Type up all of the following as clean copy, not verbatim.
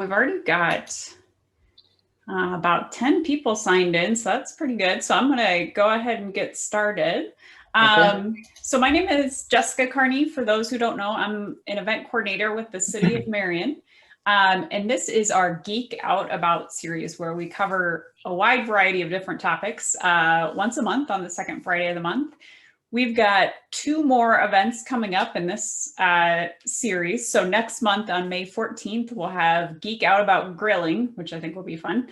We've already got about 10 people signed in, so that's pretty good. So I'm going to go ahead and get started. So my name is Jessica Carney. For those who don't know, I'm an event coordinator with the City of Marion. And this is our Geek Out About series where we cover a wide variety of different topics once a month on the second Friday of the month. We've got 2 more events coming up in this series. So next month on May 14th, we'll have Geek Out About Grilling, which I think will be fun.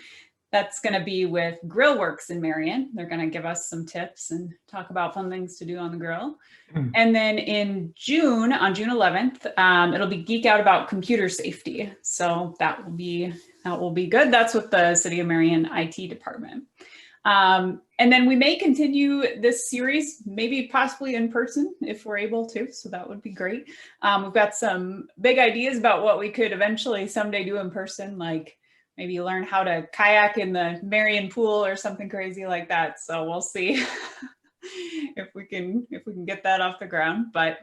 That's going to be with Grillworks in Marion. They're going to give us some tips and talk about fun things to do on the grill. And then in June, on June 11th, it'll be Geek Out About Computer Safety. So that will be good. That's with the City of Marion IT department. And then we may continue this series, maybe possibly in person if we're able to. So that would be great. We've got some big ideas about what we could eventually someday do in person, like maybe learn how to kayak in the Marion pool or something crazy like that. So we'll see if we can get that off the ground. But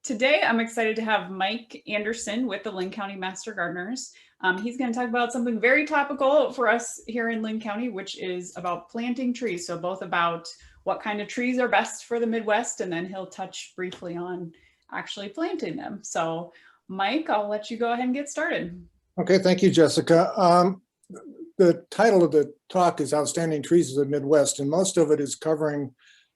today I'm excited to have Mike Anderson with the Linn County Master Gardeners. He's going to talk about something very topical for us here in Linn County, which is about planting trees. So both about what kind of trees are best for the Midwest, and then he'll touch briefly on actually planting them. So Mike, I'll let you go ahead and get started. Okay, thank you, Jessica. The title of the talk is Outstanding Trees of the Midwest, and most of it is covering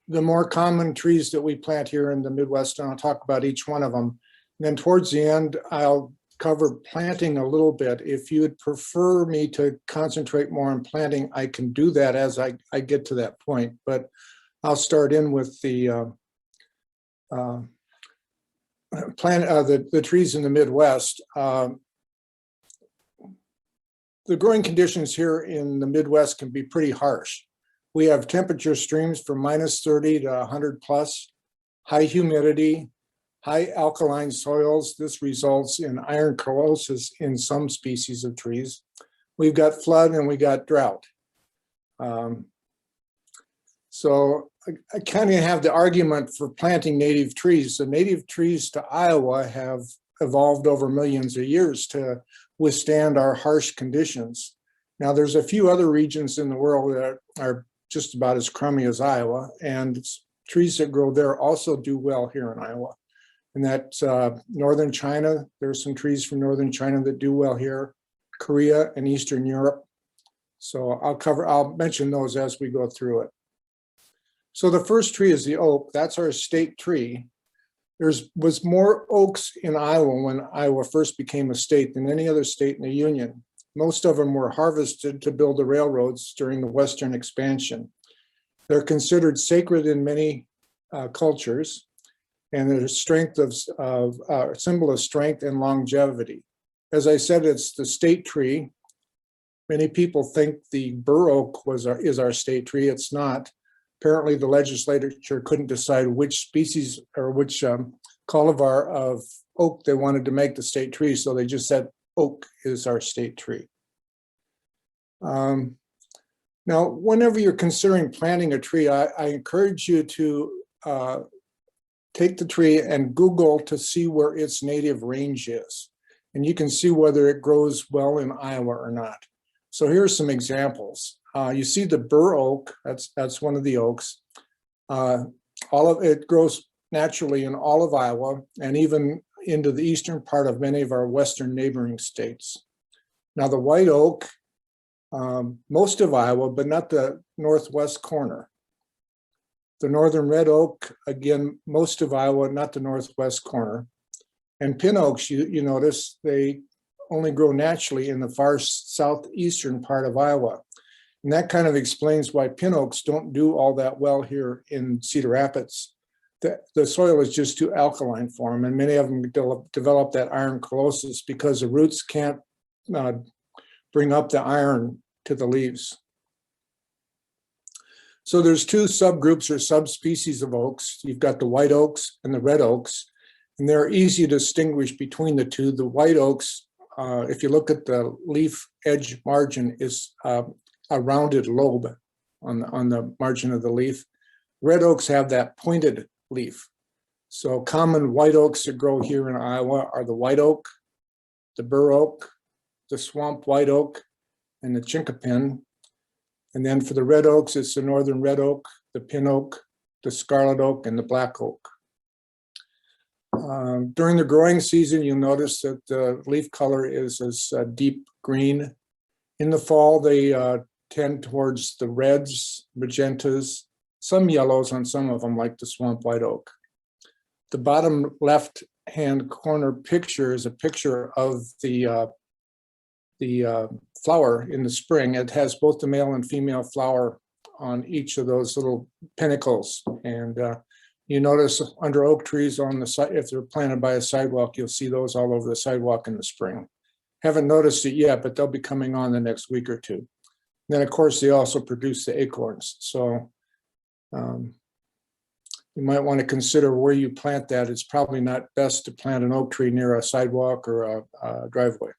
the more common trees that we plant here in the Midwest, and I'll talk about each one of them. And then towards the end, I'll cover planting a little bit. If you would prefer me to concentrate more on planting, I can do that as I get to that point. But I'll start in with the trees in the Midwest. The growing conditions here in the Midwest can be pretty harsh. We have temperature streams from -30 to 100 plus, high humidity, high alkaline soils. This results in iron corrosis in some species of trees. We've got flood and we got drought. So I kind of have the argument for planting native trees. The native trees to Iowa have evolved over millions of years to withstand our harsh conditions. Now, there's a few other regions in the world that are just about as crummy as Iowa, and trees that grow there also do well here in Iowa. And that's northern China. There's some trees from northern China that do well here, Korea and Eastern Europe. So I'll mention those as we go through it. So the first tree is the oak. That's our state tree. Was more oaks in Iowa when Iowa first became a state than any other state in the Union. Most of them were harvested to build the railroads during the Western expansion. They're considered sacred in many cultures, and they're a symbol of strength and longevity. As I said, it's the state tree. Many people think the bur oak is our state tree. It's not. Apparently, the legislature couldn't decide which species or which cultivar of oak they wanted to make the state tree, so they just said oak is our state tree. Now, whenever you're considering planting a tree, I encourage you to take the tree and Google to see where its native range is. And you can see whether it grows well in Iowa or not. So here's some examples. You see the bur oak, that's one of the oaks. It grows naturally in all of Iowa and even into the eastern part of many of our western neighboring states. Now the white oak, most of Iowa, but not the northwest corner. The northern red oak, again, most of Iowa, not the northwest corner. And pin oaks, you notice, they only grow naturally in the far southeastern part of Iowa. And that kind of explains why pin oaks don't do all that well here in Cedar Rapids. The soil is just too alkaline for them, and many of them develop that iron corrosis because the roots can't bring up the iron to the leaves. So there's 2 subgroups or subspecies of oaks. You've got the white oaks and the red oaks, and they're easy to distinguish between the 2. The white oaks, if you look at the leaf edge margin, is a rounded lobe on the margin of the leaf. Red oaks have that pointed leaf. So common white oaks that grow here in Iowa are the white oak, the bur oak, the swamp white oak, and the chinkapin. And then for the red oaks, it's the northern red oak, the pin oak, the scarlet oak, and the black oak. During the growing season, you'll notice that the leaf color is as deep green. In the fall, they tend towards the reds, magentas, some yellows on some of them, like the swamp white oak. The bottom left-hand corner picture is a picture of the flower in the spring. It has both the male and female flower on each of those little pinnacles. And you notice under oak trees on the side, if they're planted by a sidewalk, you'll see those all over the sidewalk in the spring. Haven't noticed it yet, but they'll be coming on the next week or two. Then, of course, they also produce the acorns. So you might want to consider where you plant that. It's probably not best to plant an oak tree near a sidewalk or a driveway.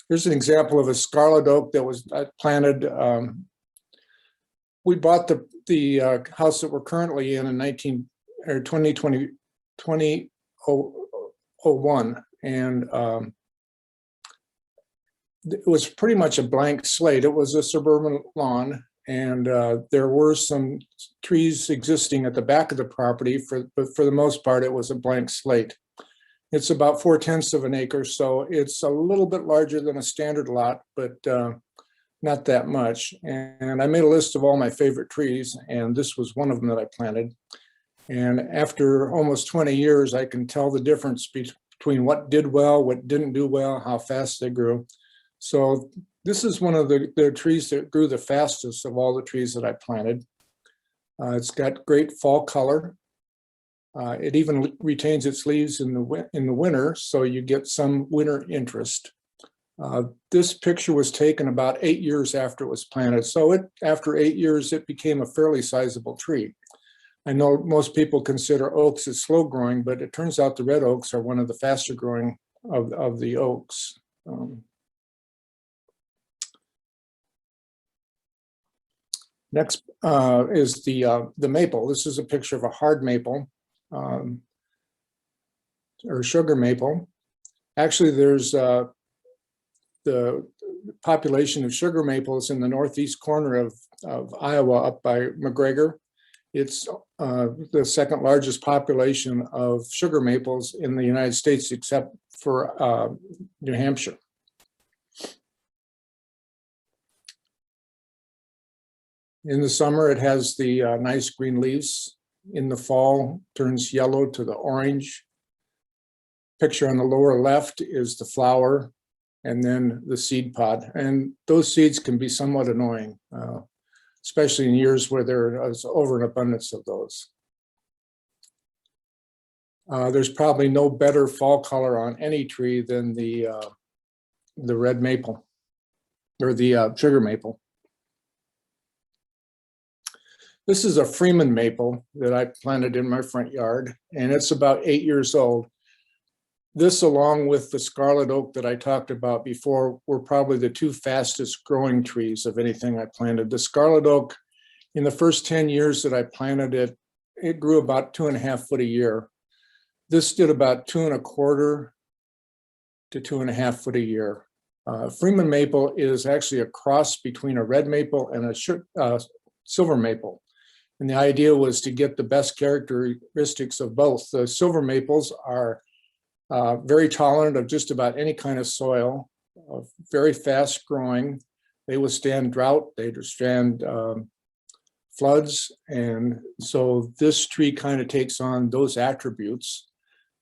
Here's an example of a scarlet oak that was planted. We bought the house that we're currently in 2001, and it was pretty much a blank slate. It was a suburban lawn, and there were some trees existing at the back of the property, but for the most part, it was a blank slate. It's about 4/10 of an acre, so it's a little bit larger than a standard lot, but not that much. And I made a list of all my favorite trees, and this was one of them that I planted. And after almost 20 years, I can tell the difference between what did well, what didn't do well, how fast they grew. So this is one of the trees that grew the fastest of all the trees that I planted. It's got great fall color. It even retains its leaves in the winter, so you get some winter interest. This picture was taken about 8 years after it was planted. So after 8 years, it became a fairly sizable tree. I know most people consider oaks as slow growing, but it turns out the red oaks are one of the faster growing of the oaks. Next is the maple. This is a picture of a hard maple, or sugar maple. Actually, there's the population of sugar maples in the northeast corner of Iowa up by McGregor. It's the second largest population of sugar maples in the United States, except for New Hampshire. In the summer, it has the nice green leaves. In the fall, turns yellow to the orange. Picture on the lower left is the flower, and then the seed pod. And those seeds can be somewhat annoying, especially in years where there is overabundance of those. There's probably no better fall color on any tree than the red maple, or the sugar maple. This is a Freeman maple that I planted in my front yard, and it's about 8 years old. This, along with the scarlet oak that I talked about before, were probably the two fastest growing trees of anything I planted. The scarlet oak, in the first 10 years that I planted it, it grew about 2.5 foot a year. This did about 2.25 to 2.5 foot a year. Freeman maple is actually a cross between a red maple and a silver maple. And the idea was to get the best characteristics of both. The silver maples are very tolerant of just about any kind of soil, very fast growing. They withstand drought, they withstand floods. And so this tree kind of takes on those attributes.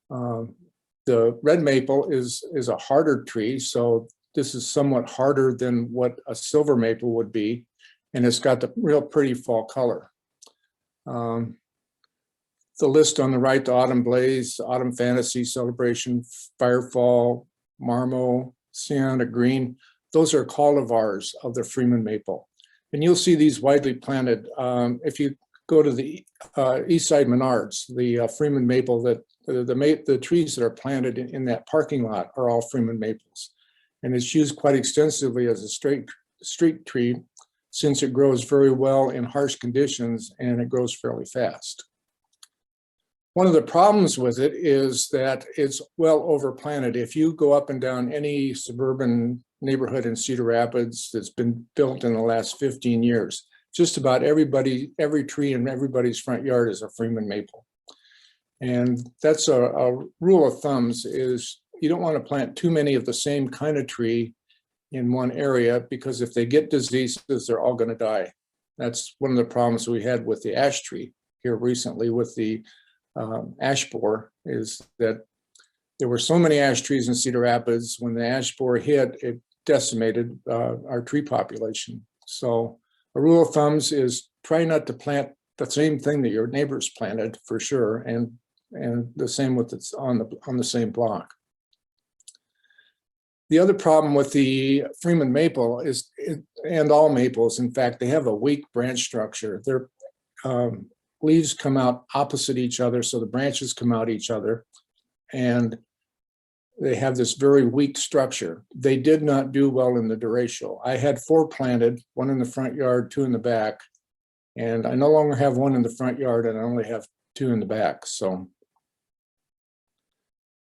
The red maple is a harder tree, so this is somewhat harder than what a silver maple would be. And it's got the real pretty fall color. The list on the right, the Autumn Blaze, Autumn Fantasy, Celebration, Firefall, Marmo, Sienna Green, those are cultivars of the Freeman maple. And you'll see these widely planted. If you go to the East Side Menards, the Freeman maple, the trees that are planted in that parking lot are all Freeman maples. And it's used quite extensively as a street tree, since it grows very well in harsh conditions and it grows fairly fast. One of the problems with it is that it's well overplanted. If you go up and down any suburban neighborhood in Cedar Rapids that's been built in the last 15 years, just about every tree in everybody's front yard is a Freeman maple. And that's a rule of thumbs is you don't want to plant too many of the same kind of tree in one area, because if they get diseases, they're all going to die. That's one of the problems we had with the ash tree here recently with the ash borer, is that there were so many ash trees in Cedar Rapids. When the ash borer hit, it decimated our tree population. So a rule of thumbs is try not to plant the same thing that your neighbors planted, for sure, and the same with it's on the same block. The other problem with the Freeman maple is, and all maples, in fact, they have a weak branch structure. Their leaves come out opposite each other, so the branches come out each other, and they have this very weak structure. They did not do well in the derecho. I had 4 planted, 1 in the front yard, 2 in the back, and I no longer have 1 in the front yard, and I only have 2 in the back. So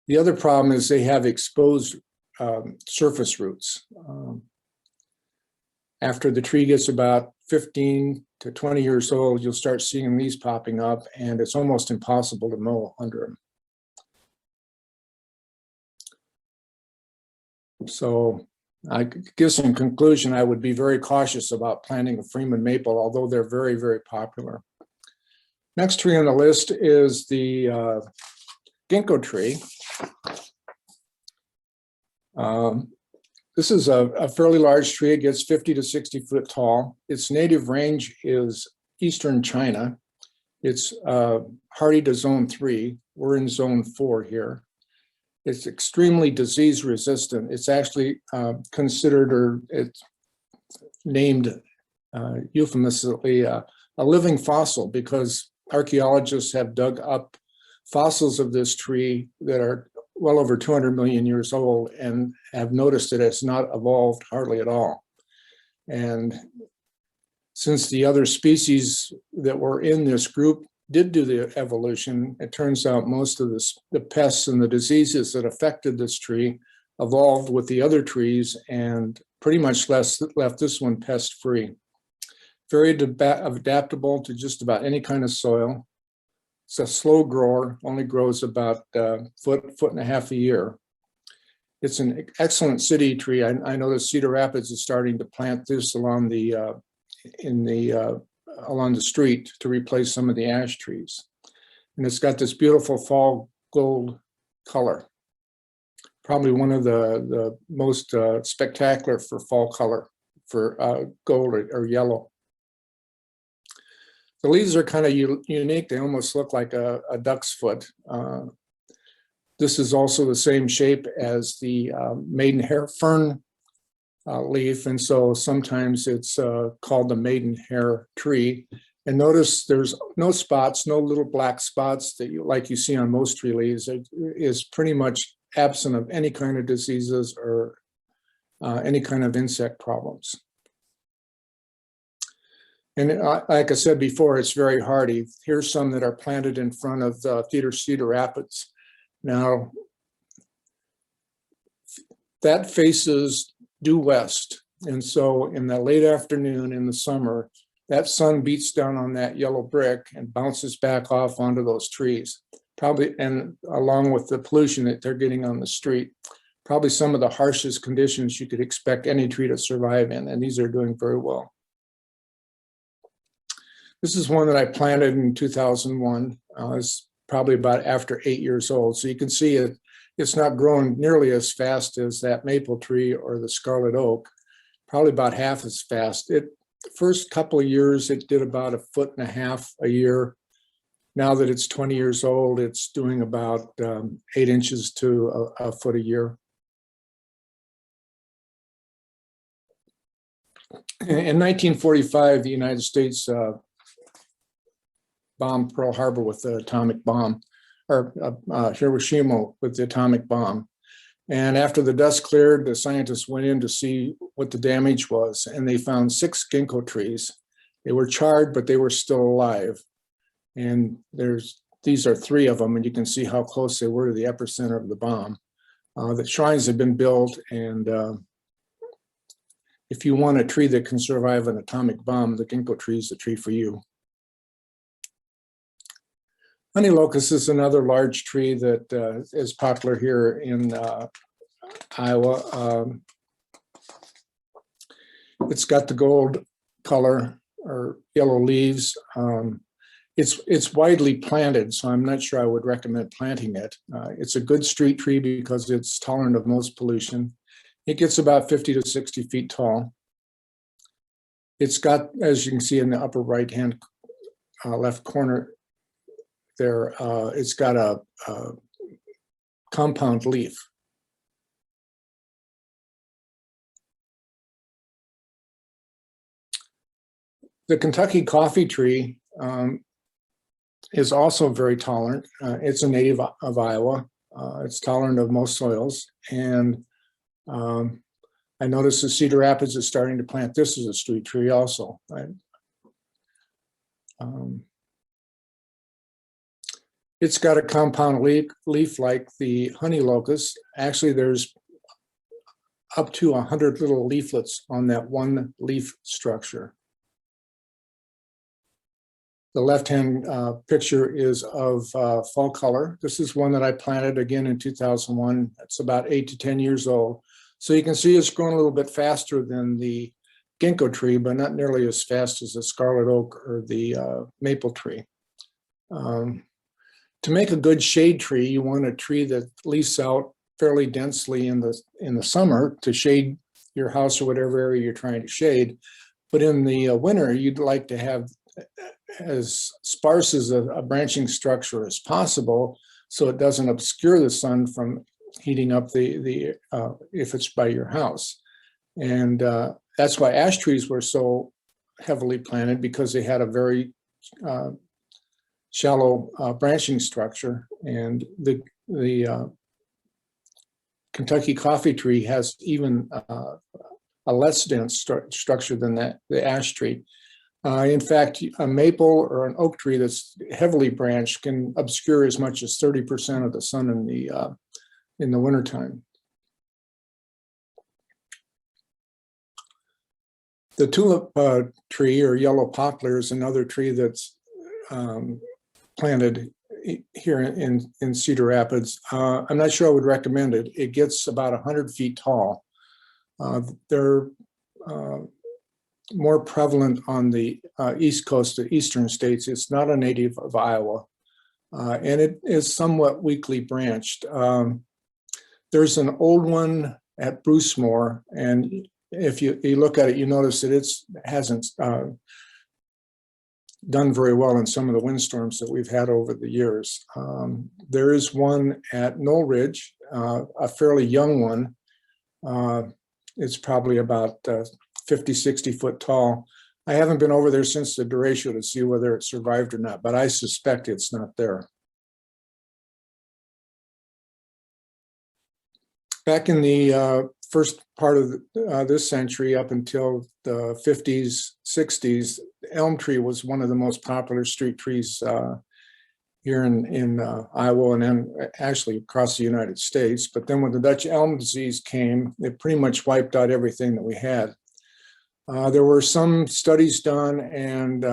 the other problem is they have exposed surface roots. After the tree gets about 15 to 20 years old, you'll start seeing these popping up, and it's almost impossible to mow under them. So I guess in conclusion, I would be very cautious about planting a Freeman maple, although they're very, very popular. Next tree on the list is the ginkgo tree. This is a fairly large tree. It gets 50 to 60 foot tall. Its native range is Eastern China. It's hardy to zone 3. We're in zone 4 here. It's extremely disease resistant. It's actually considered, or it's named euphemistically, a living fossil, because archaeologists have dug up fossils of this tree that are well over 200 million years old and have noticed that it's not evolved hardly at all. And since the other species that were in this group did do the evolution, it turns out most of the pests and the diseases that affected this tree evolved with the other trees and pretty much left this one pest-free. Very adaptable to just about any kind of soil. It's a slow grower, only grows about a foot and a half a year. It's an excellent city tree. I know that Cedar Rapids is starting to plant this along the street to replace some of the ash trees. And it's got this beautiful fall gold color. Probably one of the most spectacular for fall color, for gold or yellow. The leaves are kind of unique. They almost look like a duck's foot. This is also the same shape as the maidenhair fern leaf, and so sometimes it's called the maidenhair tree. And notice there's no spots, no little black spots that like you see on most tree leaves. It is pretty much absent of any kind of diseases or any kind of insect problems. And like I said before, it's very hardy. Here's some that are planted in front of Cedar Rapids. Now, that faces due west. And so in the late afternoon in the summer, that sun beats down on that yellow brick and bounces back off onto those trees. Probably, and along with the pollution that they're getting on the street, probably some of the harshest conditions you could expect any tree to survive in. And these are doing very well. This is one that I planted in 2001. It's probably about after 8 years old. So you can see it's not growing nearly as fast as that maple tree or the scarlet oak, probably about half as fast. The first couple of years, it did about 1.5 foot a year. Now that it's 20 years old, it's doing about 8 inches to a foot a year. In 1945, the United States bombed Pearl Harbor with the atomic bomb, or Hiroshima with the atomic bomb. And after the dust cleared, the scientists went in to see what the damage was, and they found 6 ginkgo trees. They were charred, but they were still alive. And there's these are 3 of them, and you can see how close they were to the epicenter of the bomb. The shrines have been built, and if you want a tree that can survive an atomic bomb, the ginkgo tree is the tree for you. Honey locust is another large tree that is popular here in Iowa. It's got the gold color or yellow leaves. It's widely planted, so I'm not sure I would recommend planting it. It's a good street tree because it's tolerant of most pollution. It gets about 50 to 60 feet tall. It's got, as you can see in the upper right-hand left corner there, it's got a compound leaf. The Kentucky coffee tree is also very tolerant. It's a native of Iowa. It's tolerant of most soils. And I noticed that Cedar Rapids is starting to plant this as a street tree also. Right? It's got a compound leaf like the honey locust. Actually, there's up to 100 little leaflets on that one leaf structure. The left-hand picture is of fall color. This is one that I planted again in 2001. It's about 8 to 10 years old. So you can see it's growing a little bit faster than the ginkgo tree, but not nearly as fast as the scarlet oak or the maple tree. To make a good shade tree, you want a tree that leaves out fairly densely in the summer to shade your house or whatever area you're trying to shade. But in the winter, you'd like to have as sparse as a branching structure as possible, so it doesn't obscure the sun from heating up if it's by your house. And that's why ash trees were so heavily planted, because they had a very shallow branching structure. And the Kentucky coffee tree has even a less dense structure than the ash tree. In fact, a maple or an oak tree that's heavily branched can obscure as much as 30% of the sun in the wintertime. The tulip tree or yellow poplar is another tree that's planted here in Cedar Rapids. I'm not sure I would recommend it. It gets about 100 feet tall. They're more prevalent on the east coast of eastern states. It's not a native of Iowa, and it is somewhat weakly branched. There's an old one at Brucemore, and if you look at it, you notice that it hasn't done very well in some of the windstorms that we've had over the years. There is one at Knoll Ridge, a fairly young one. It's probably about 50, 60 foot tall. I haven't been over there since the derecho to see whether it survived or not, but I suspect it's not there. Back in the first part of this century, up until the 50s, 60s, elm tree was one of the most popular street trees here in Iowa, and then actually across the United States. But then when the Dutch elm disease came, it pretty much wiped out everything that we had. There were some studies done, and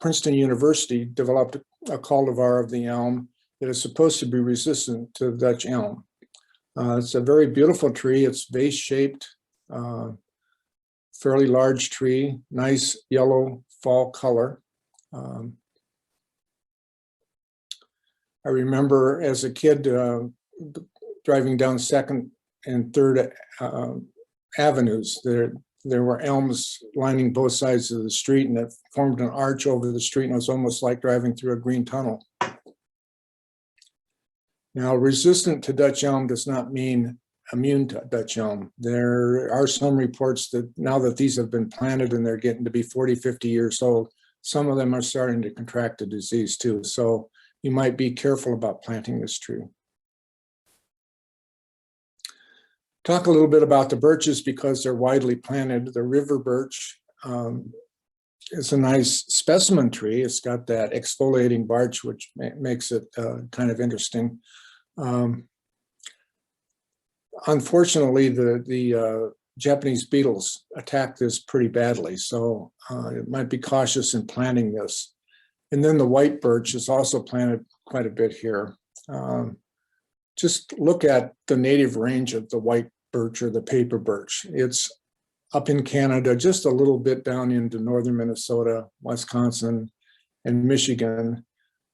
Princeton University developed a cultivar of the elm that is supposed to be resistant to the Dutch elm. It's a very beautiful tree. It's vase-shaped, fairly large tree, nice yellow fall color. I remember as a kid driving down 2nd and 3rd Avenues. There were elms lining both sides of the street, and it formed an arch over the street, and it was almost like driving through a green tunnel. Now, resistant to Dutch elm does not mean immune to Dutch elm. There are some reports that now that these have been planted and they're getting to be 40, 50 years old, some of them are starting to contract the disease too. So you might be careful about planting this tree. Talk a little bit about the birches because they're widely planted. The river birch it's a nice specimen tree. It's got that exfoliating bark, which makes it kind of interesting. Unfortunately, the Japanese beetles attack this pretty badly, so it might be cautious in planting this. And then the white birch is also planted quite a bit here. Just look at the native range of the white birch or the paper birch. It's up in Canada, just a little bit down into northern Minnesota, Wisconsin, and Michigan.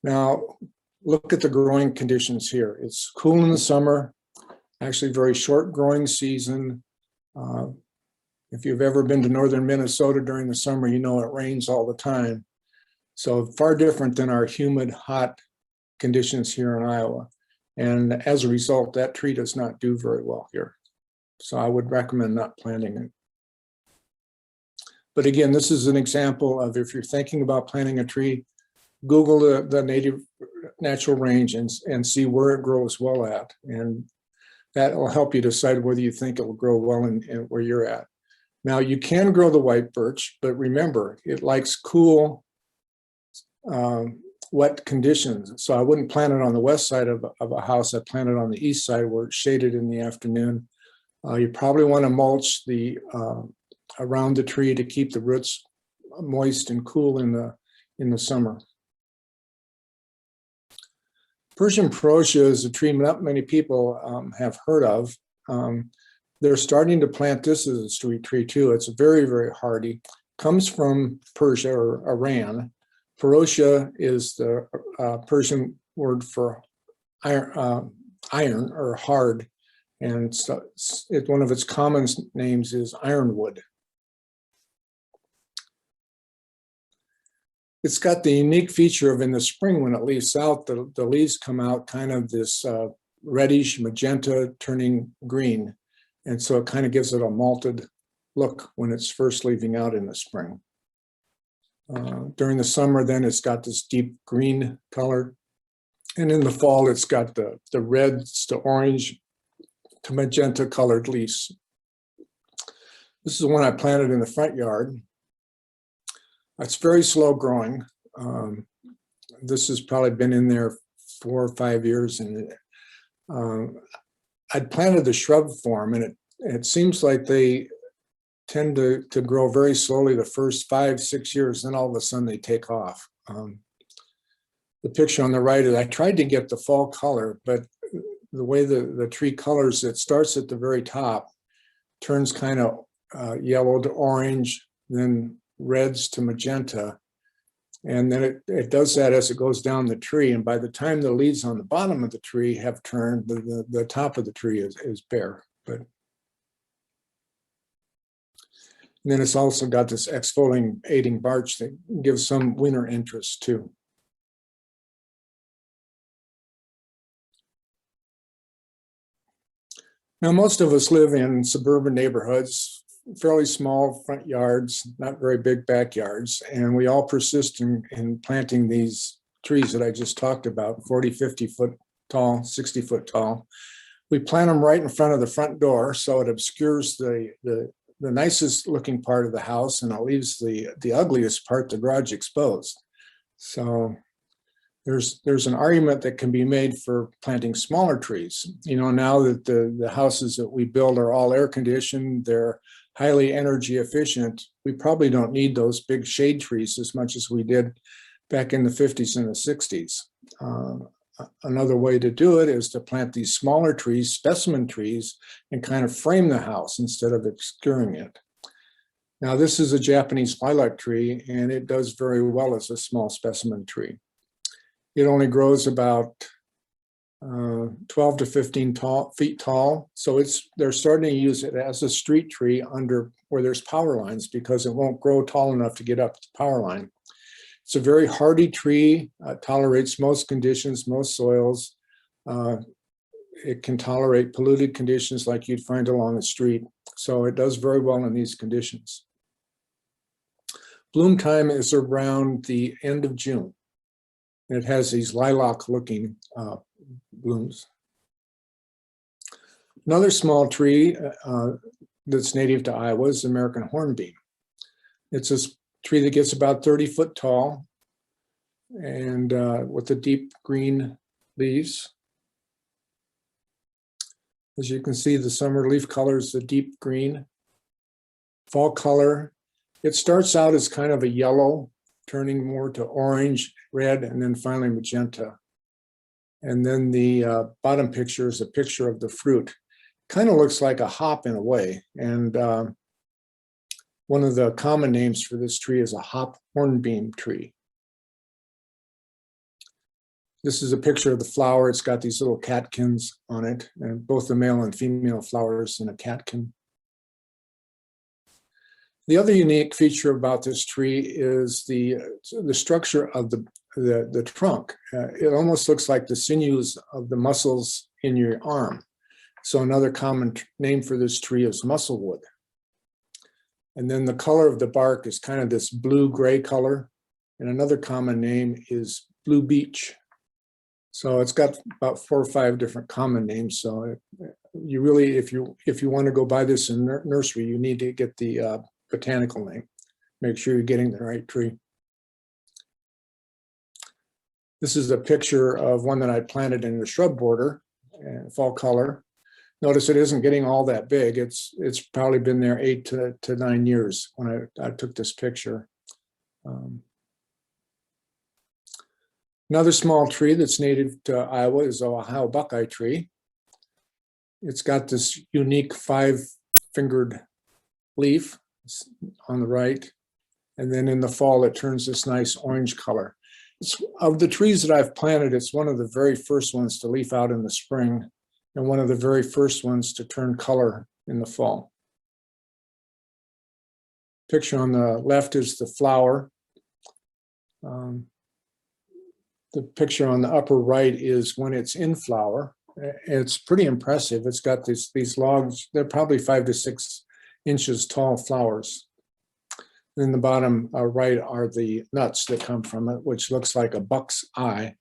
Now, look at the growing conditions here. It's cool in the summer, actually very short growing season. If you've ever been to northern Minnesota during the summer, you know it rains all the time. So far different than our humid, hot conditions here in Iowa. And as a result, that tree does not do very well here. So I would recommend not planting it. But again, this is an example of if you're thinking about planting a tree, Google the native natural range and see where it grows well at. And that will help you decide whether you think it will grow well in where you're at. Now, you can grow the white birch, but remember, it likes cool, wet conditions. So I wouldn't plant it on the west side of a house. I plant it on the east side where it's shaded in the afternoon. You probably want to mulch around the tree to keep the roots moist and cool in the summer. Persian Perosia is a tree not many people have heard of. They're starting to plant this as a street tree too. It's very, very hardy. Comes from Persia or Iran. Perosia is the Persian word for iron or hard. And so one of its common names is ironwood. It's got the unique feature of in the spring when it leaves out, the leaves come out kind of this reddish magenta turning green. And so it kind of gives it a malted look when it's first leaving out in the spring. During the summer, then it's got this deep green color. And in the fall, it's got the reds to orange to magenta colored leaves. This is one I planted in the front yard. It's very slow growing. This has probably been in there 4 or 5 years. And I'd planted the shrub form, and it seems like they tend to grow very slowly the first 5, 6 years, then all of a sudden they take off. The picture on the right is I tried to get the fall color, but the way the tree colors, it starts at the very top, turns kind of yellow to orange, then reds to magenta. And then it does that as it goes down the tree. And by the time the leaves on the bottom of the tree have turned, the top of the tree is bare. But and then it's also got this exfoliating bark that gives some winter interest too. Now, most of us live in suburban neighborhoods, fairly small front yards, not very big backyards, and we all persist in planting these trees that I just talked about, 40, 50 foot tall, 60 foot tall. We plant them right in front of the front door, so it obscures the nicest looking part of the house, and it leaves the ugliest part, the garage, exposed. So there's an argument that can be made for planting smaller trees. You know, now that the houses that we build are all air conditioned, they're highly energy efficient, we probably don't need those big shade trees as much as we did back in the 50s and the 60s. Another way to do it is to plant these smaller trees, specimen trees, and kind of frame the house instead of obscuring it. Now, this is a Japanese lilac tree, and it does very well as a small specimen tree. It only grows about 12 to 15 feet tall. So they're starting to use it as a street tree under where there's power lines because it won't grow tall enough to get up to the power line. It's a very hardy tree, tolerates most conditions, most soils. It can tolerate polluted conditions like you'd find along the street. So it does very well in these conditions. Bloom time is around the end of June. It has these lilac-looking blooms. Another small tree that's native to Iowa is American hornbeam. It's tree that gets about 30 foot tall and with the deep green leaves. As you can see, the summer leaf color is the deep green. Fall color, it starts out as kind of a yellow, turning more to orange, red, and then finally magenta. And then the bottom picture is a picture of the fruit. Kind of looks like a hop in a way. And one of the common names for this tree is a hop hornbeam tree. This is a picture of the flower. It's got these little catkins on it, and both the male and female flowers in a catkin. The other unique feature about this tree is the structure of the trunk. It almost looks like the sinews of the muscles in your arm. So another common name for this tree is musclewood. And then the color of the bark is kind of this blue-gray color. And another common name is blue beech. So it's got about 4 or 5 different common names. So you really, if you want to go buy this in nursery, you need to get the botanical name. Make sure you're getting the right tree. This is a picture of one that I planted in the shrub border, fall color. Notice it isn't getting all that big. It's probably been there 8 to 9 years when I took this picture. Another small tree that's native to Iowa is the Ohio buckeye tree. It's got this unique 5-fingered leaf on the right. And then in the fall, it turns this nice orange color. Of the trees that I've planted, it's one of the very first ones to leaf out in the spring and one of the very first ones to turn color in the fall. Picture on the left is the flower. The picture on the upper right is when it's in flower. It's pretty impressive. It's got these logs, they're probably 5 to 6 inches tall flowers. In the bottom right are the nuts that come from it, which looks like a buck's eye.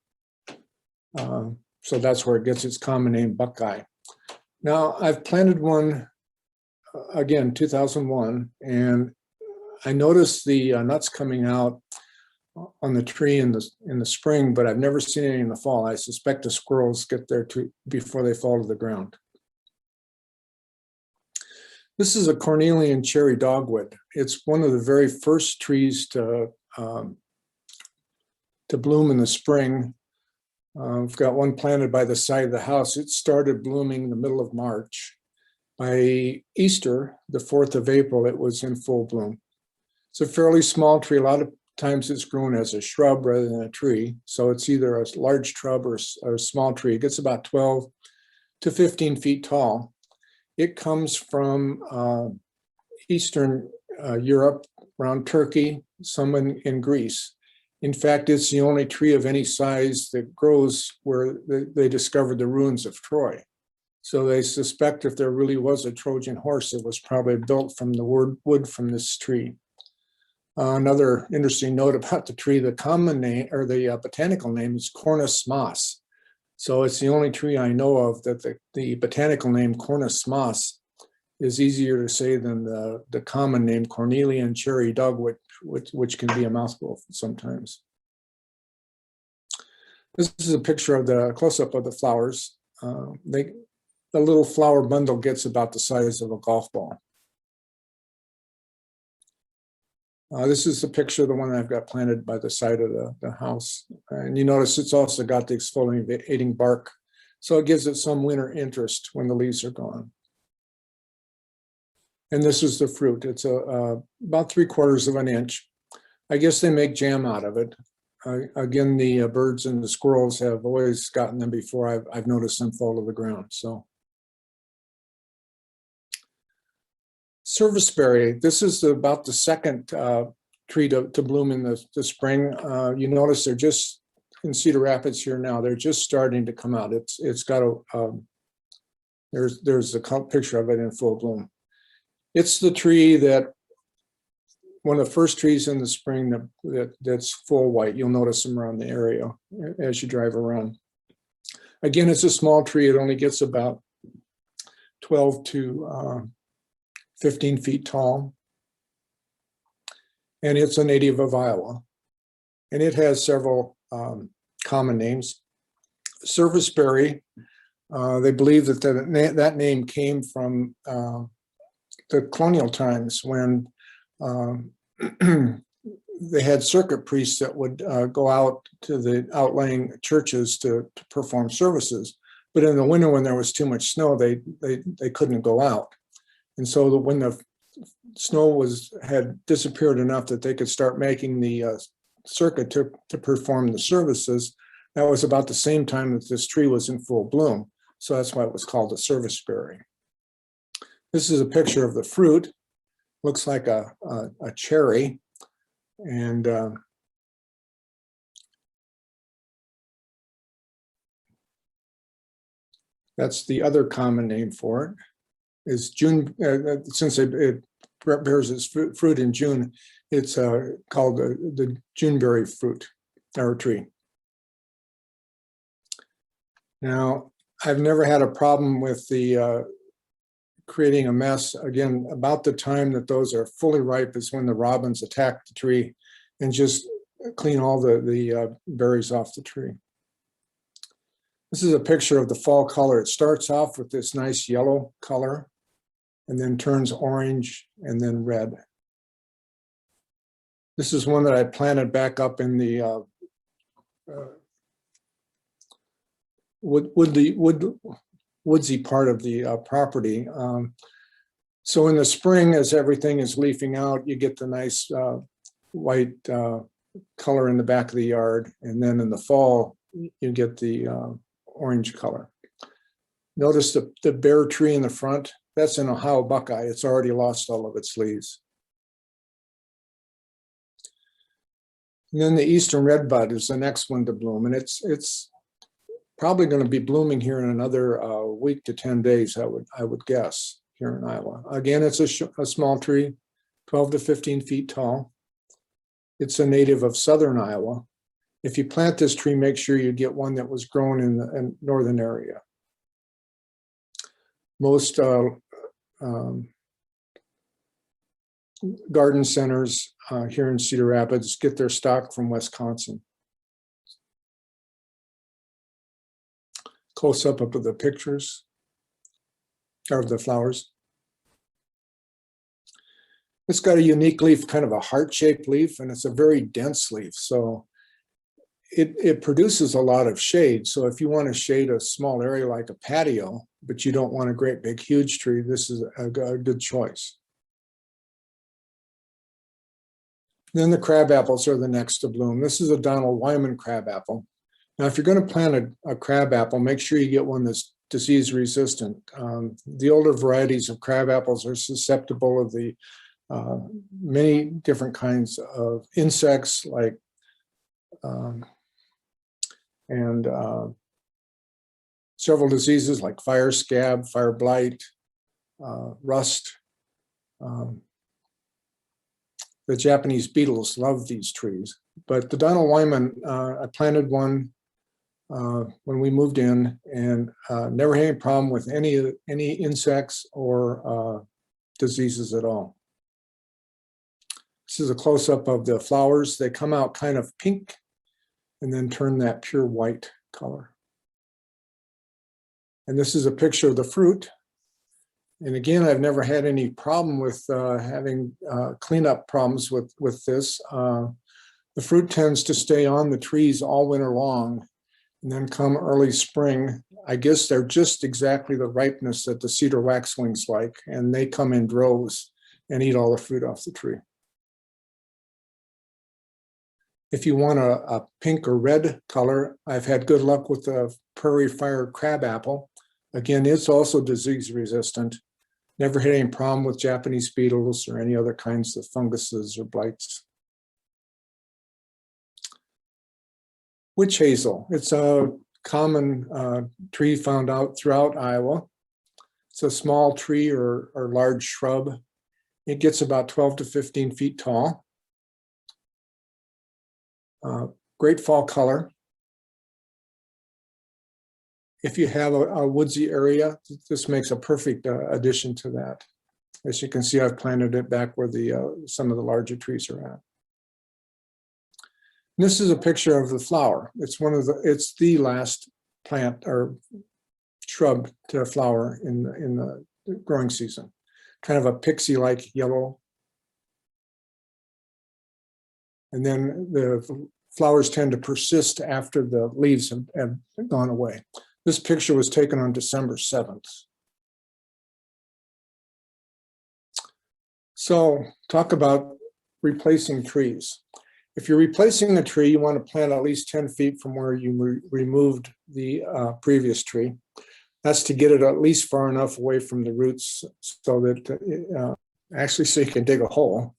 So that's where it gets its common name, buckeye. Now, I've planted one, again, 2001, and I noticed the nuts coming out on the tree in the spring, but I've never seen any in the fall. I suspect the squirrels get there too before they fall to the ground. This is a cornelian cherry dogwood. It's one of the very first trees to bloom in the spring. I've got one planted by the side of the house. It started blooming in the middle of March. By Easter, the 4th of April, it was in full bloom. It's a fairly small tree. A lot of times it's grown as a shrub rather than a tree. So it's either a large shrub or a small tree. It gets about 12 to 15 feet tall. It comes from Eastern Europe, around Turkey, some in Greece. In fact, it's the only tree of any size that grows where they discovered the ruins of Troy. So they suspect if there really was a Trojan horse, it was probably built from the wood from this tree. Another interesting note about the tree, the common name or the botanical name is Cornus mas. So it's the only tree I know of that the botanical name Cornus mas is easier to say than the common name cornelian cherry dogwood, which can be a mouthful sometimes. This is a picture of the close-up of the flowers. The little flower bundle gets about the size of a golf ball. This is the picture of the one I've got planted by the side of the house. And you notice it's also got the exfoliating bark. So it gives it some winter interest when the leaves are gone. And this is the fruit. It's about 3/4 of an inch. I guess they make jam out of it. Again, the birds and the squirrels have always gotten them before I've noticed them fall to the ground. So. Serviceberry, this is about the second tree to bloom in the spring. You notice they're just in Cedar Rapids here now. They're just starting to come out. It's got there's a picture of it in full bloom. It's the tree that one of the first trees in the spring that's full white. You'll notice them around the area as you drive around. Again, it's a small tree. It only gets about 12 to 15 feet tall. and it's a native of Iowa. And it has several common names. Serviceberry, they believe that that name came from the colonial times when they had circuit priests that would go out to the outlying churches to perform services. But in the winter, when there was too much snow, they couldn't go out. And so when the snow had disappeared enough that they could start making the circuit to perform the services, that was about the same time that this tree was in full bloom. So that's why it was called a serviceberry. This is a picture of the fruit. Looks like a cherry. And that's the other common name for it, is June. Since it bears its fruit in June, it's called the Juneberry fruit or tree. Now, I've never had a problem with the creating a mess. Again, about the time that those are fully ripe is when the robins attack the tree and just clean all the berries off the tree. This is a picture of the fall color. It starts off with this nice yellow color and then turns orange and then red. This is one that I planted back up in the woodsy part of the property. So in the spring, as everything is leafing out, you get the nice white color in the back of the yard. And then in the fall, you get the orange color. Notice the bare tree in the front, that's an Ohio buckeye. It's already lost all of its leaves. And then the Eastern redbud is the next one to bloom. And it's probably going to be blooming here in another week to 10 days, I would guess, here in Iowa. Again, it's a small tree, 12 to 15 feet tall. It's a native of southern Iowa. If you plant this tree, make sure you get one that was grown in the northern area. Most garden centers here in Cedar Rapids get their stock from Wisconsin. Close up of the pictures of the flowers. It's got a unique leaf, kind of a heart-shaped leaf, and it's a very dense leaf. So it produces a lot of shade. So if you want to shade a small area like a patio, but you don't want a great big huge tree, this is a good choice. Then the crab apples are the next to bloom. This is a Donald Wyman crab apple. Now, if you're going to plant a crab apple, make sure you get one that's disease resistant. The older varieties of crab apples are susceptible of the many different kinds of insects, like several diseases like fire scab, fire blight, rust. The Japanese beetles love these trees. But the Donald Wyman, I planted one when we moved in, and never had any problem with any insects or diseases at all. This is a close-up of the flowers. They come out kind of pink and then turn that pure white color. And this is a picture of the fruit. And again, I've never had any problem with having cleanup problems with this. The fruit tends to stay on the trees all winter long. And then come early spring, I guess they're just exactly the ripeness that the cedar waxwings like, and they come in droves and eat all the fruit off the tree. If you want a pink or red color, I've had good luck with the prairie fire crab apple. Again, it's also disease resistant. Never had any problem with Japanese beetles or any other kinds of funguses or blights. Witch hazel, it's a common tree found out throughout Iowa. It's a small tree or large shrub. It gets about 12 to 15 feet tall. Great fall color. If you have a woodsy area, this makes a perfect addition to that. As you can see, I've planted it back where some of the larger trees are at. This is a picture of the flower. It's the last plant or shrub to flower in the growing season. Kind of a pixie-like yellow. And then the flowers tend to persist after the leaves have gone away. This picture was taken on December 7th. So talk about replacing trees. If you're replacing a tree, you want to plant at least 10 feet from where you removed the previous tree. That's to get it at least far enough away from the roots so that actually so you can dig a hole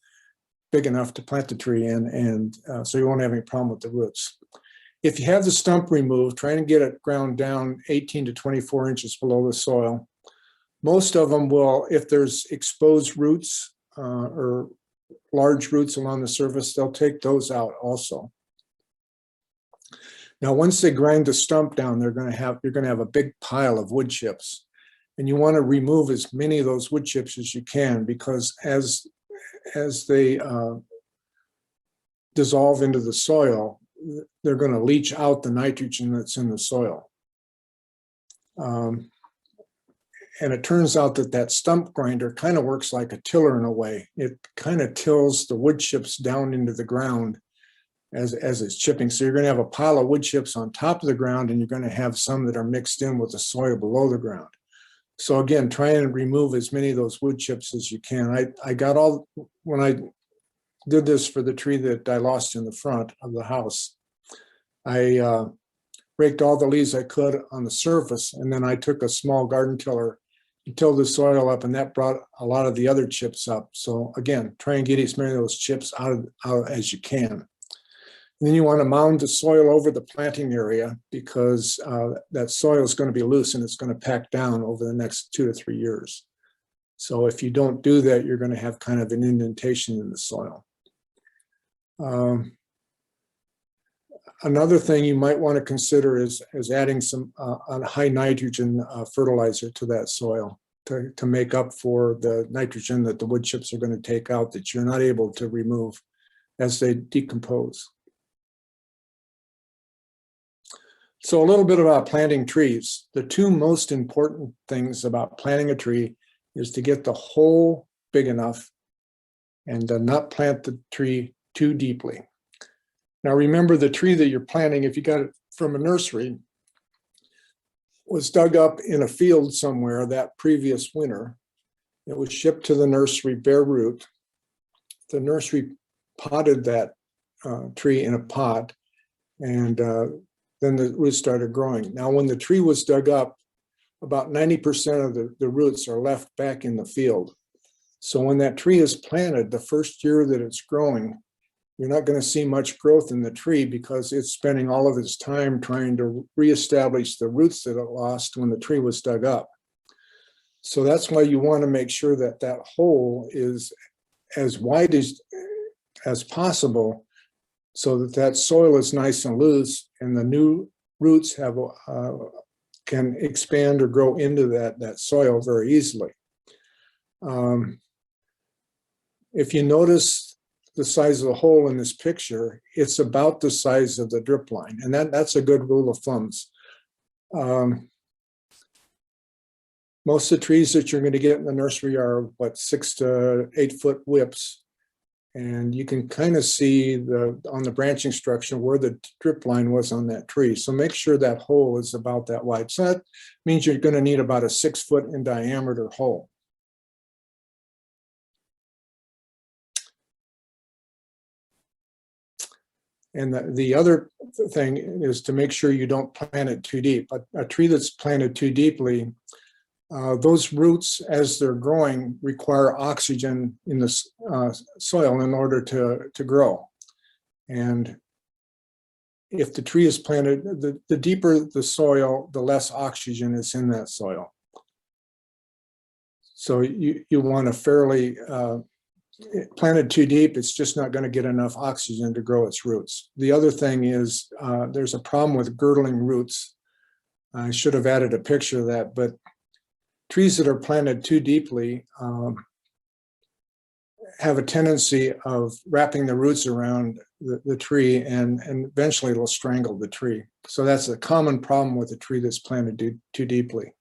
big enough to plant the tree in, and so you won't have any problem with the roots. If you have the stump removed, try and get it ground down 18 to 24 inches below the soil. Most of them will, if there's exposed roots or large roots along the surface, they'll take those out also. Now, once they grind the stump down, you're going to have a big pile of wood chips, and you want to remove as many of those wood chips as you can, because as they dissolve into the soil, they're going to leach out the nitrogen that's in the soil. And it turns out that stump grinder kind of works like a tiller in a way. It kind of tills the wood chips down into the ground as it's chipping. So you're going to have a pile of wood chips on top of the ground, and you're going to have some that are mixed in with the soil below the ground. So again, try and remove as many of those wood chips as you can. I got all, when I did this for the tree that I lost in the front of the house, I raked all the leaves I could on the surface, and then I took a small garden tiller and tilled the soil up, and that brought a lot of the other chips up. So again, try and get as many of those chips out as you can. And then you want to mound the soil over the planting area, because that soil is going to be loose and it's going to pack down over the next 2 to 3 years. So if you don't do that, you're going to have kind of an indentation in the soil. Another thing you might want to consider is adding some high nitrogen fertilizer to that soil to make up for the nitrogen that the wood chips are going to take out that you're not able to remove as they decompose. So a little bit about planting trees. The two most important things about planting a tree is to get the hole big enough and not plant the tree too deeply. Now remember, the tree that you're planting, if you got it from a nursery, was dug up in a field somewhere that previous winter. It was shipped to the nursery bare root. The nursery potted that tree in a pot, and then the roots started growing. Now, when the tree was dug up, about 90% of the roots are left back in the field. So when that tree is planted, the first year that it's growing, you're not going to see much growth in the tree, because it's spending all of its time trying to reestablish the roots that it lost when the tree was dug up. So that's why you want to make sure that that hole is as wide as possible, so that soil is nice and loose, and the new roots can expand or grow into that soil very easily. If you notice the size of the hole in this picture, it's about the size of the drip line, and that's a good rule of thumbs. Most of the trees that you're going to get in the nursery are 6 to 8 foot whips. And you can kind of see on the branching structure where the drip line was on that tree. So make sure that hole is about that wide. So that means you're going to need about a 6 foot in diameter hole. And the other thing is to make sure you don't plant it too deep. A tree that's planted too deeply, those roots, as they're growing, require oxygen in the soil in order to grow. And if the tree is planted, the deeper the soil, the less oxygen is in that soil. So you want to fairly, planted too deep, it's just not going to get enough oxygen to grow its roots. The other thing is there's a problem with girdling roots. I should have added a picture of that, but trees that are planted too deeply have a tendency of wrapping the roots around the tree, and eventually it'll strangle the tree. So that's a common problem with a tree that's planted too deeply.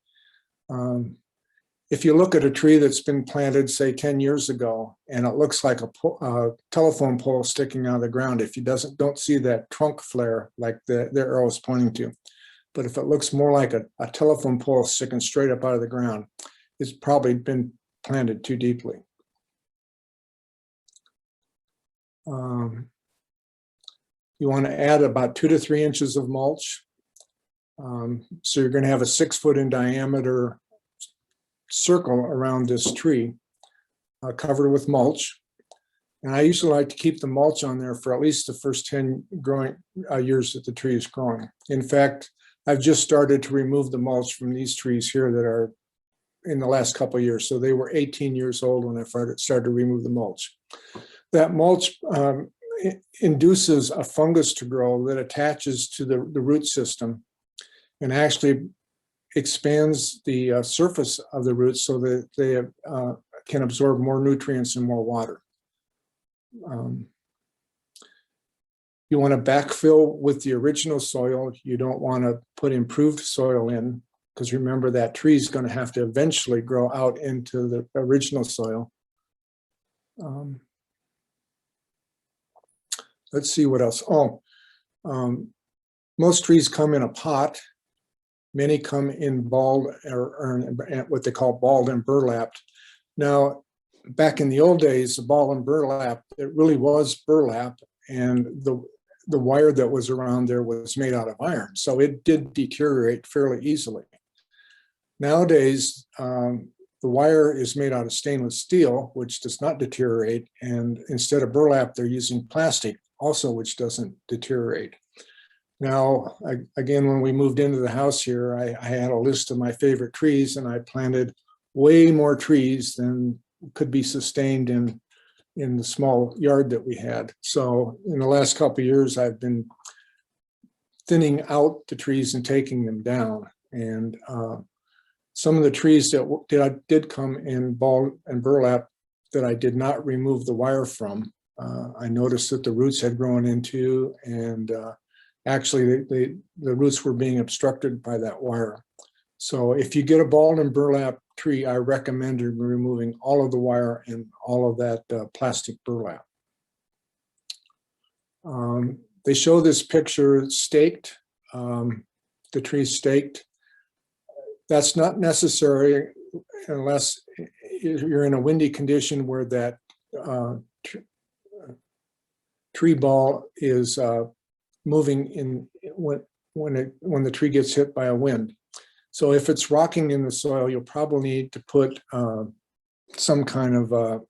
If you look at a tree that's been planted, say 10 years ago, and it looks like a telephone pole sticking out of the ground, if you don't see that trunk flare like the arrow is pointing to, but if it looks more like a telephone pole sticking straight up out of the ground, it's probably been planted too deeply. You want to add about 2 to 3 inches of mulch. So you're going to have a 6 foot in diameter circle around this tree, covered with mulch. And I usually like to keep the mulch on there for at least the first 10 growing years that the tree is growing. In fact, I've just started to remove the mulch from these trees here that are in the last couple of years. So they were 18 years old when I started to remove the mulch. That mulch induces a fungus to grow that attaches to the root system and actually expands the surface of the roots so that they can absorb more nutrients and more water. You want to backfill with the original soil. You don't want to put improved soil in, because remember that tree is going to have to eventually grow out into the original soil. Let's see what else. Most trees come in a pot. Many come in balled or what they call balled and burlapped. Now, back in the old days, the ball and burlap, it really was burlap, and the wire that was around there was made out of iron, so it did deteriorate fairly easily. Nowadays, the wire is made out of stainless steel, which does not deteriorate, and instead of burlap, they're using plastic also, which doesn't deteriorate. Now, again, when we moved into the house here, I had a list of my favorite trees, and I planted way more trees than could be sustained in the small yard that we had. So in the last couple of years, I've been thinning out the trees and taking them down. And some of the trees that did come in ball and burlap that I did not remove the wire from, I noticed that the roots had grown into, and actually the roots were being obstructed by that wire. So if you get a ball and burlap tree, I recommend removing all of the wire and all of that plastic burlap. They show this picture staked, the tree staked. That's not necessary unless you're in a windy condition where that tree ball is moving in when the tree gets hit by a wind. So if it's rocking in the soil, you'll probably need to put some kind of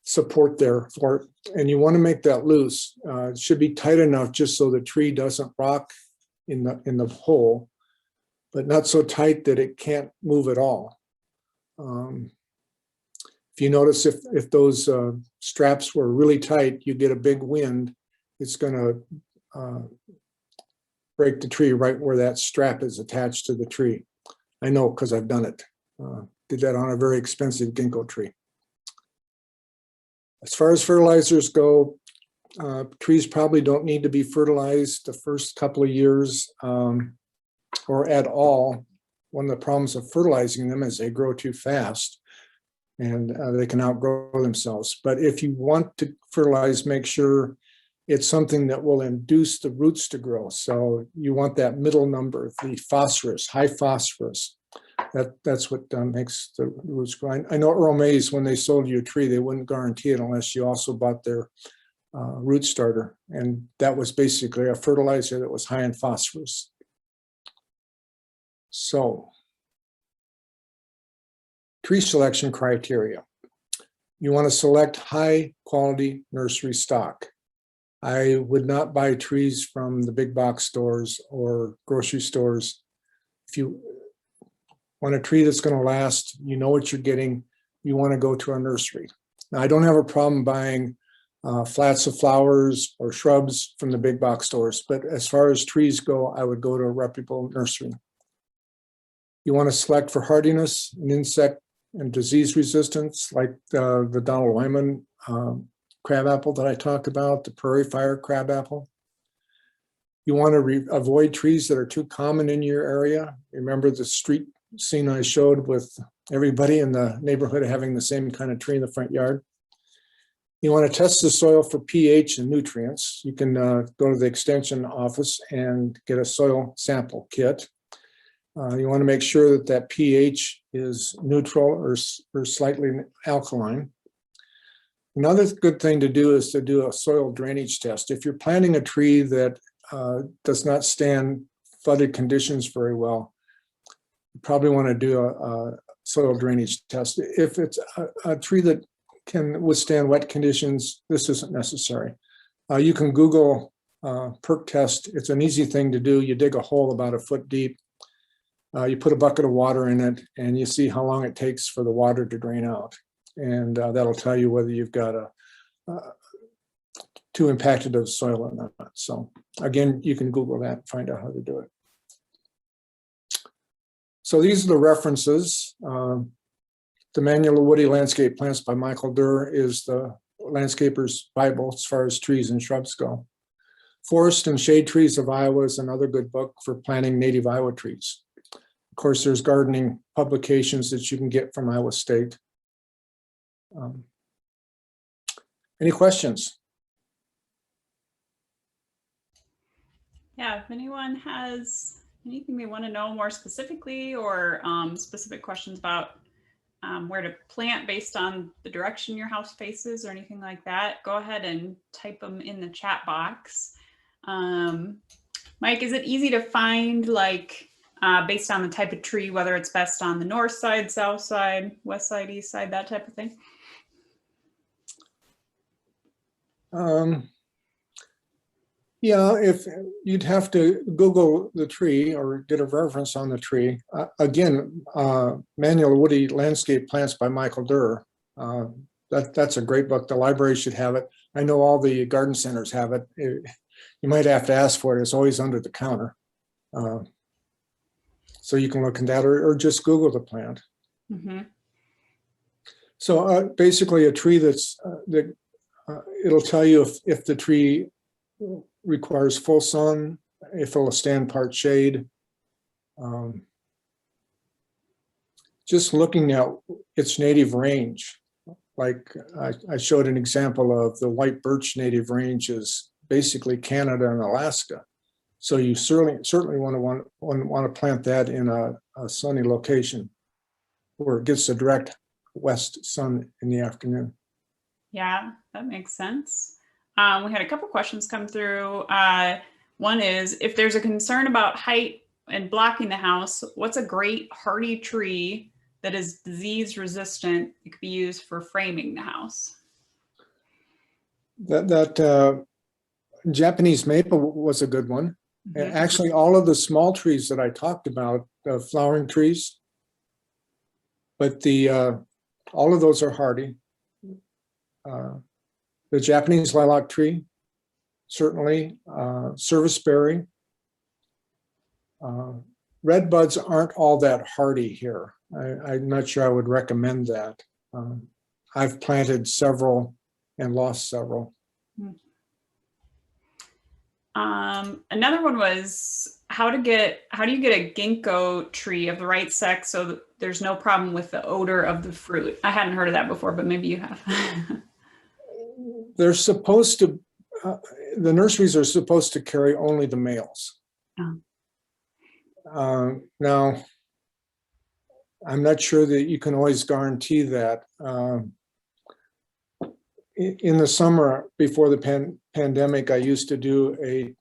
support there for it. And you want to make that loose. It should be tight enough just so the tree doesn't rock in the hole, but not so tight that it can't move at all. If you notice, if those straps were really tight, you get a big wind, it's going to break the tree right where that strap is attached to the tree. I know because I've done it. Did that on a very expensive ginkgo tree. As far as fertilizers go, trees probably don't need to be fertilized the first couple of years or at all. One of the problems of fertilizing them is they grow too fast and they can outgrow themselves. But if you want to fertilize, make sure it's something that will induce the roots to grow. So you want that middle number, the phosphorus, high phosphorus. That's what makes the roots grow. I know Earl Mays, when they sold you a tree, they wouldn't guarantee it unless you also bought their root starter. And that was basically a fertilizer that was high in phosphorus. So, tree selection criteria. You want to select high quality nursery stock. I would not buy trees from the big box stores or grocery stores. If you want a tree that's going to last, you know what you're getting, you want to go to a nursery. Now, I don't have a problem buying flats of flowers or shrubs from the big box stores, but as far as trees go, I would go to a reputable nursery. You want to select for hardiness and insect and disease resistance, like the Donald Wyman crabapple that I talked about, the prairie fire crabapple. You want to avoid trees that are too common in your area. Remember the street scene I showed with everybody in the neighborhood having the same kind of tree in the front yard. You want to test the soil for pH and nutrients. You can go to the extension office and get a soil sample kit. You want to make sure that pH is neutral or slightly alkaline. Another good thing to do is to do a soil drainage test. If you're planting a tree that does not stand flooded conditions very well, you probably want to do a soil drainage test. If it's a tree that can withstand wet conditions, this isn't necessary. You can Google perk test. It's an easy thing to do. You dig a hole about a foot deep. You put a bucket of water in it, and you see how long it takes for the water to drain out. And that'll tell you whether you've got too impacted of soil or not. So again, you can Google that and find out how to do it. So these are the references. The Manual of Woody Landscape Plants by Michael Durr is the landscaper's Bible as far as trees and shrubs go. Forest and Shade Trees of Iowa is another good book for planting native Iowa trees. Of course, there's gardening publications that you can get from Iowa State. Any questions? Yeah, if anyone has anything they want to know more specifically, or specific questions about where to plant based on the direction your house faces or anything like that, go ahead and type them in the chat box. Mike, is it easy to find, like, based on the type of tree, whether it's best on the north side, south side, west side, east side, that type of thing? Yeah, if you'd have to Google the tree or get a reference on the tree. Again, Manual of Woody Landscape Plants by Michael Durr. That's a great book. The library should have it. I know all the garden centers have it. You might have to ask for it. It's always under the counter. So you can look in that, or just Google the plant. Mm-hmm. So basically a tree that's, it'll tell you if the tree requires full sun, if it'll stand part shade. Just looking at its native range, like I showed an example of the white birch native range is basically Canada and Alaska. So you certainly want to plant that in a sunny location where it gets the direct west sun in the afternoon. Yeah, that makes sense. We had a couple questions come through. One is, if there's a concern about height and blocking the house, what's a great hardy tree that is disease resistant that could be used for framing the house? That Japanese maple was a good one. Mm-hmm. Actually, all of the small trees that I talked about, the flowering trees, but all of those are hardy. The Japanese lilac tree, certainly, serviceberry. Red buds aren't all that hardy here. I'm not sure I would recommend that. I've planted several and lost several. Another one was how do you get a ginkgo tree of the right sex so that there's no problem with the odor of the fruit? I hadn't heard of that before, but maybe you have. They're supposed to, the nurseries are supposed to carry only the males. Oh. Now, I'm not sure that you can always guarantee that. In the summer before the pandemic, I used to do a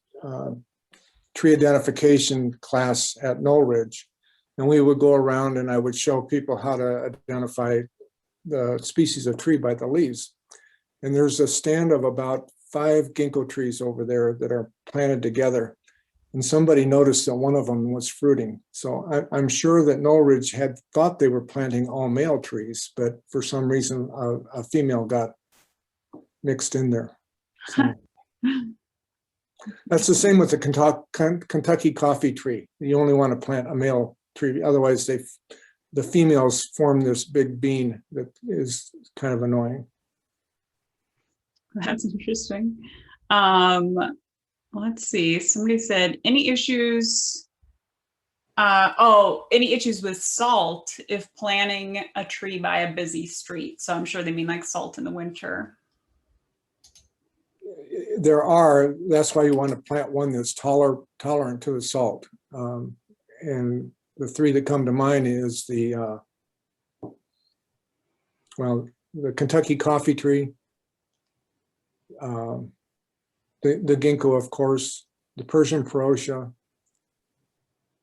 tree identification class at Knoll Ridge, and we would go around and I would show people how to identify the species of tree by the leaves. And there's a stand of about 5 ginkgo trees over there that are planted together. And somebody noticed that one of them was fruiting. So I'm sure that Knoll Ridge had thought they were planting all male trees, but for some reason a female got mixed in there. So that's the same with the Kentucky coffee tree. You only want to plant a male tree, otherwise the females form this big bean that is kind of annoying. That's interesting. Let's see. Somebody said, any issues? Any issues with salt if planting a tree by a busy street? So I'm sure they mean like salt in the winter. There are. That's why you want to plant one that's tolerant to the salt. And the three that come to mind is the Kentucky coffee tree, the ginkgo, of course, the Persian ferocia.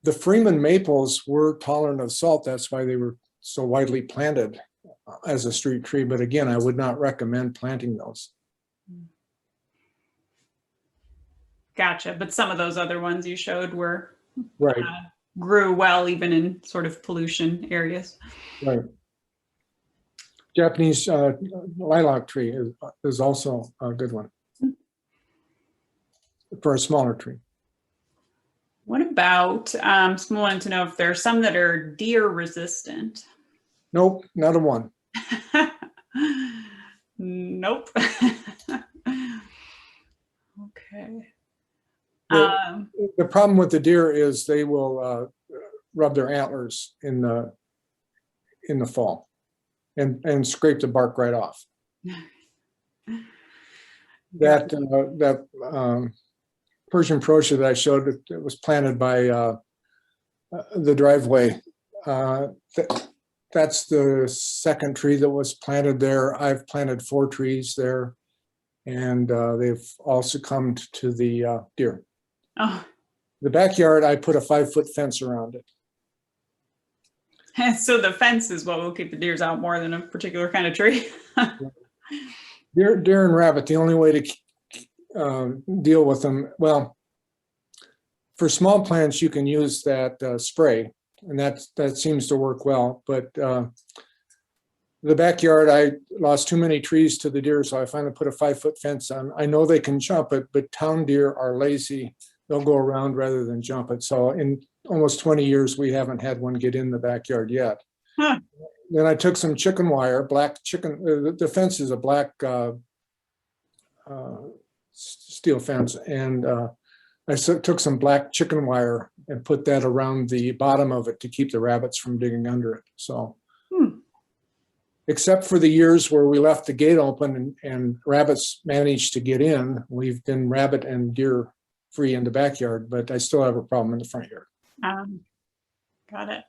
The Freeman maples were tolerant of salt. That's why they were so widely planted as a street tree. But again, I would not recommend planting those. Gotcha. But some of those other ones you showed were right. Grew well even in sort of pollution areas. Right. Japanese lilac tree is also a good one for a smaller tree. What about, someone wanted to know if there are some that are deer resistant? Nope, not a one. Nope. Okay. The problem with the deer is they will rub their antlers in the fall and scrape the bark right off. That Persian ferocia that I showed, it was planted by the driveway. That's the second tree that was planted there. I've planted 4 trees there, and they've all succumbed to the deer. Oh. The backyard, I put a 5-foot fence around it. So the fence is what will keep the deers out more than a particular kind of tree. Deer and rabbit, the only way to deal with them, well, for small plants, you can use that spray, and that seems to work well. But the backyard, I lost too many trees to the deer, so I finally put a 5-foot fence on. I know they can jump it, but town deer are lazy. They'll go around rather than jump it. So in almost 20 years, we haven't had one get in the backyard yet. Huh. Then I took some chicken wire, black chicken, the fence is a black steel fence, and I took some black chicken wire and put that around the bottom of it to keep the rabbits from digging under it. So, except for the years where we left the gate open and rabbits managed to get in, we've been rabbit and deer free in the backyard, but I still have a problem in the front yard. Got it.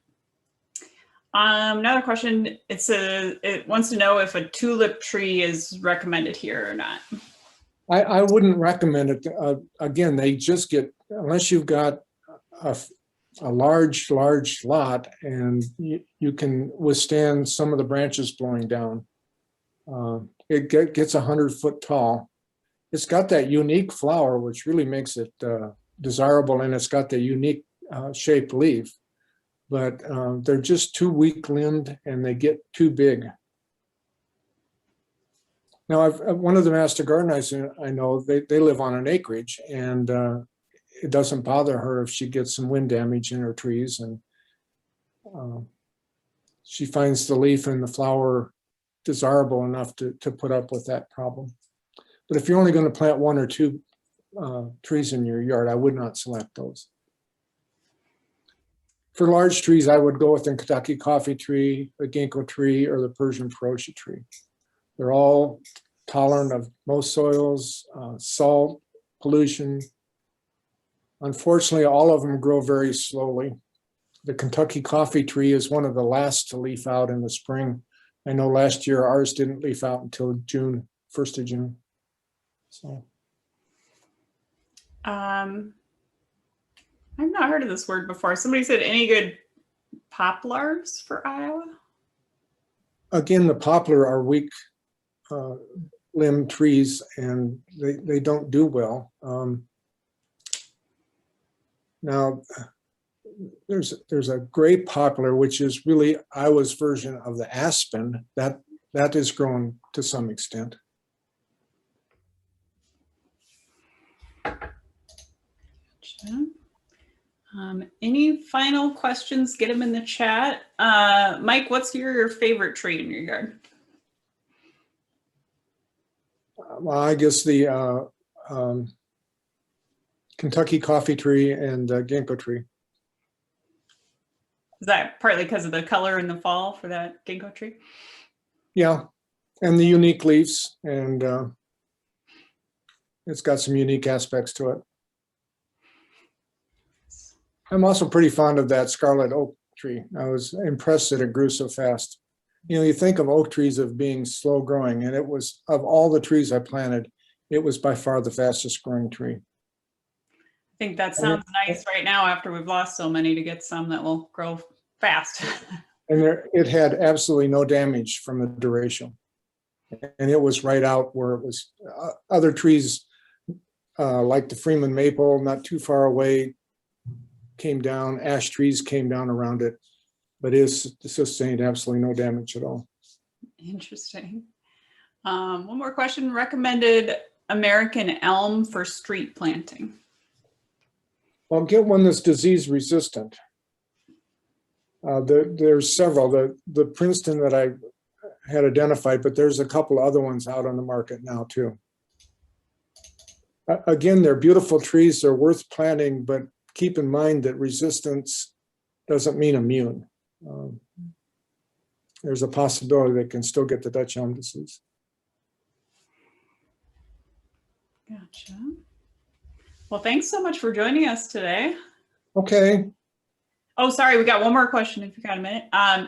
Another question, it wants to know if a tulip tree is recommended here or not. I wouldn't recommend it. Again, they just get, unless you've got a large lot and you can withstand some of the branches blowing down. It gets 100-foot tall. It's got that unique flower, which really makes it desirable, and it's got the unique shaped leaf. But they're just too weak-limbed and they get too big. Now, one of the master gardeners I know, they live on an acreage, and it doesn't bother her if she gets some wind damage in her trees, and she finds the leaf and the flower desirable enough to put up with that problem. But if you're only going to plant 1 or 2 trees in your yard, I would not select those. For large trees, I would go with the Kentucky coffee tree, the ginkgo tree, or the Persian ferocia tree. They're all tolerant of most soils, salt, pollution. Unfortunately, all of them grow very slowly. The Kentucky coffee tree is one of the last to leaf out in the spring. I know last year ours didn't leaf out until June, 1st of June. So. I've not heard of this word before. Somebody said any good poplars for Iowa? Again, the poplar are weak limb trees, and they don't do well. Now, there's a gray poplar, which is really Iowa's version of the aspen. That is grown to some extent. Gotcha. Any final questions? Get them in the chat. Mike, what's your favorite tree in your yard? well, I guess the Kentucky coffee tree and ginkgo tree. Is that partly because of the color in the fall for that ginkgo tree? Yeah, and the unique leaves, and it's got some unique aspects to it. I'm also pretty fond of that scarlet oak tree. I was impressed that it grew so fast. You know, you think of oak trees of being slow growing, and it was, of all the trees I planted, it was by far the fastest growing tree. I think that sounds nice right now after we've lost so many, to get some that will grow fast. And it had absolutely no damage from the derecho. And it was right out where it was. Other trees, like the Freeman maple, not too far away, came down. Ash trees came down around it, but it sustained absolutely no damage at all. Interesting. One more question. Recommended American elm for street planting. Well, get one that's disease resistant. There's several. The Princeton that I had identified, but there's a couple other ones out on the market now too. Again, they're beautiful trees. They're worth planting, but keep in mind that resistance doesn't mean immune. There's a possibility they can still get the Dutch elm disease. Gotcha. Well, thanks so much for joining us today. Okay. Oh, sorry, we got one more question if you got a minute.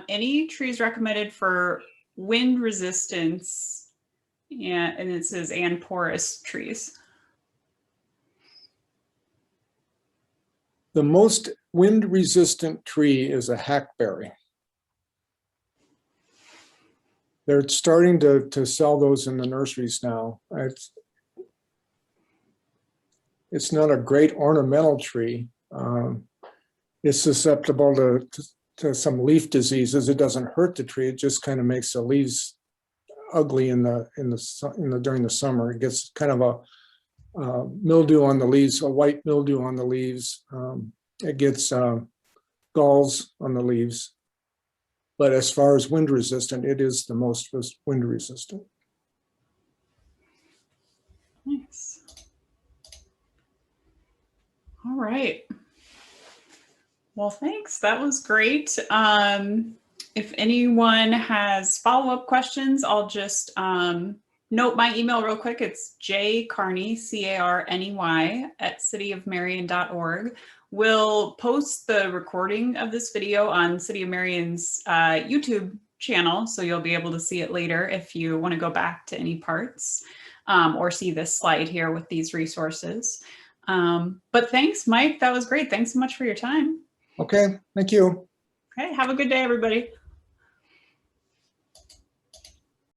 Any trees recommended for wind resistance? Yeah, and it says and porous trees. The most wind resistant tree is a hackberry. They're starting to sell those in the nurseries now. It's not a great ornamental tree. It's susceptible to some leaf diseases. It doesn't hurt the tree. It just kind of makes the leaves ugly during the summer. It gets kind of a mildew on the leaves, a white mildew on the leaves. It gets galls on the leaves. But as far as wind resistant, it is the most wind resistant. Nice. All right. Well, thanks. That was great. If anyone has follow-up questions, I'll just note my email real quick. It's jcarney, C-A-R-N-E-Y, @cityofmarion.org. We'll post the recording of this video on City of Marion's YouTube channel, so you'll be able to see it later if you want to go back to any parts or see this slide here with these resources. But thanks, Mike. That was great. Thanks so much for your time. Okay, thank you. Okay, have a good day, everybody.